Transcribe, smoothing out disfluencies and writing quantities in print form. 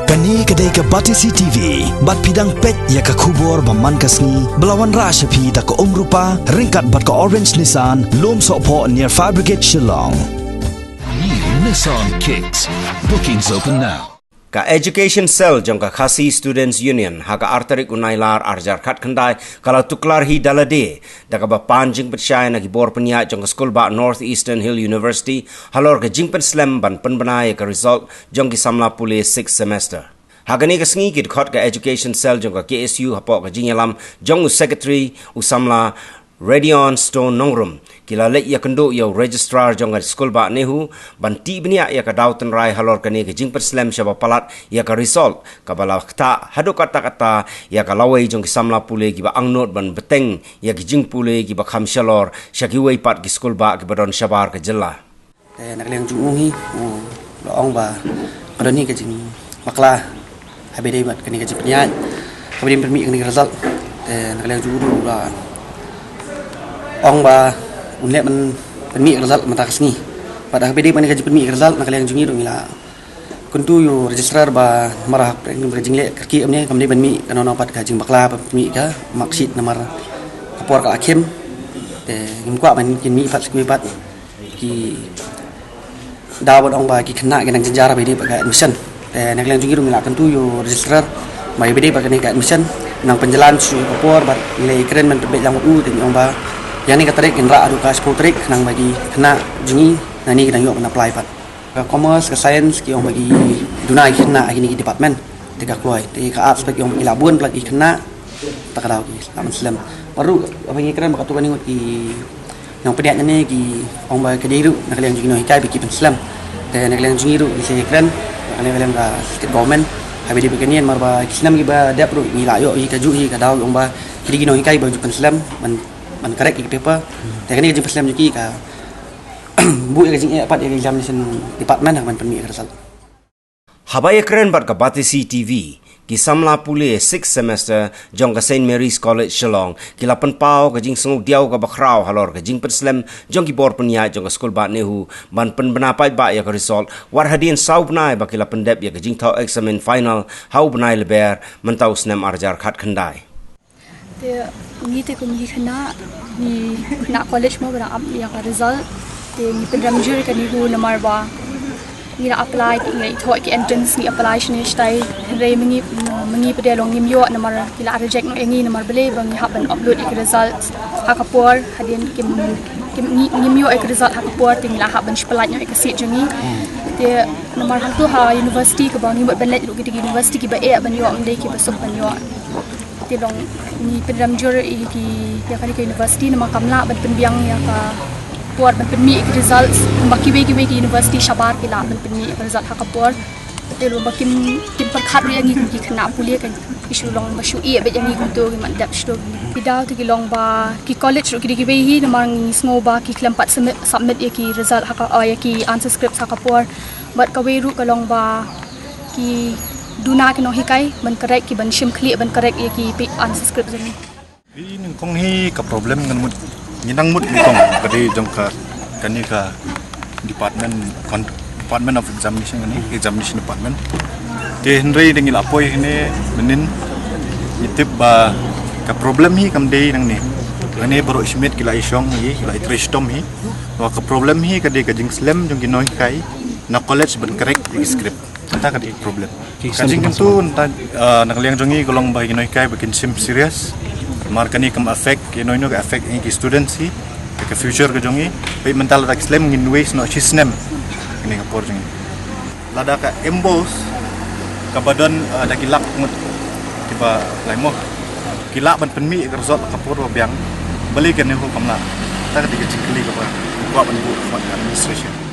Kani kedai ke Batisi TV, bat pidang pet ya ke kubur baman kasni, belawan rasyapi tak ke rupa, ringkat bat ke Orange Nissan, lom sokpo near Fire Brigade Shillong. New Nissan Kicks. Bookings open now. Ka Education Cell jong ka Khasi Students Union haka artarik unailar arjar khat khandai kalau tuklar hi dalade daga ba panjing percaya na gibor penya jong ka school ba Northeastern Hill University halor ka jingpen slam ban penbanai ka result jong ki samla pule 6th semester hagani ka sngi kit khot ka Education Cell jong ka KSU hapo ka jinyalam jong secretary usamla Radion Stone Nongrum kila lek ya kendo ya registrar jong school ba nehu banti bnia ya ka dautan rai halor kani ke jingper slam shaba palat ya ka result ka bala kata hado kata ya ka lawai jong ki samla pule ki ba angnot ban beteng ya ki jing pule ki ba kham shalor shaki wei pat ki school ba ki badon shabar ka jilla nak leng jung hi lo ong ba kadoni ka jing makla habede mat kani ka jing pnya kabrim permi kani result nak leng jung ba ong ba unlek men permi result mata kasni pada HPD pani kaji permi result nak yang jungi dong ila kuntu yo registrar ba marah preng berjing lek kerki amne kamne permi kana pat kaji bakla permi ka maksud nomor kapor ka akhim te ngimkwa man kin mi pat skui pat ki dawat ong ba ki kena genang sejarah BD pakai admission te nak yang jungi dong ila kuntu yo registrar mai BD pakai ka admission nang penjalan su kapor bat nilai keren men tebek yang te ong ba yang ni katarik indra adu kas putrik nang bagi kena jungi nani kena yok apply pat ke commerce ke science ki yang bagi dunai kena ini ki department tiga kluai ti ke arts bagi yang bagi labun lagi kena tak ada ki Islam Islam baru apa ni keren bakatu bani ki yang pediat ni ki orang bagi kediru nak yang jungi no hikai bagi Islam dan nak yang jungi ru ki keren nak yang ka state government habis di beginian marba Islam ki ba dia perlu ngilayok ki kaju ki kadau yang ba kidi no hikai bagi Islam man correct ki paper dan ni jumpa Islam juki ka bu ka jing apat examination department man permi ka result habaya keren bat ka Batisi TV ki samla pule 6th semester jong ka St Mary's College Shillong ki lapan pau ka jing sunguk diau ka bakrau halor ka jing perslam jong ki bor penya jong ka school ba nehu ban pen benapai ba ya ka result war hadin sau bnai ba ki lapan dep ya ka jing thau examen final hau bnai leber mentau snam arjar khat khandai dia ni te kung hikna ni na college mo bana up ya ka result te ni pendam jury ka ni hu namar ba ni na apply ni thoi ki entrance ni apply shni stai re mengi pede long ni yo namar kila reject no engi namar bele bang ni haban upload ik result ha ka por hadin kim ni yo ek result ha ka por ting la haban spelaj no ek sit jungi te namar han tu ha university ka bang ni ban let lu ki university ki ba e ban yo ande ki ba sup ban yo tilong ni pendam jury ki ya kali ke university nama kamla ban penbiang ya ka puar ban penmi results baki we ki university shabar ki la ban penmi result ha ka puar telo bakim kim perkhat ri angi ki khna pulia kan isu long ba shu e be jangi kunto ki man dap sto pidaw ti long ba ki college ru ki we hi namang sngo ba ki klampat submit ya ki result ha ka ya ki answer script ha ka puar bat ka we ru ka long ba ki duna ki no hikai ban correct ki ban shim clear ban correct ye ki pi answer script jani ini kong hi ka problem ngan mut ninang mut ni kong kadi jong ka kani ka department of examination ni examination department ke henry dengil apoi ini menin itip ba ka problem hi kam dei nang ni ani baro ismet kila isong hi kila itristom hi wa ka problem hi kadi ka jing slam jong ki no hikai na college ban correct di script anta ka di problem kajing tu nak liang jongi golong bagi noi kai bikin sim serius markani kam affect ke noi no affect ki students hi ke future ke jongi pe mental tak slam ngin ways no chisnem ini kapor jongi lada ka embos ka badan da kilak mut tiba laimo kilak ban penmi result kapor biang balik ke ne ko kamla tak di kecil ka ba ban bu administration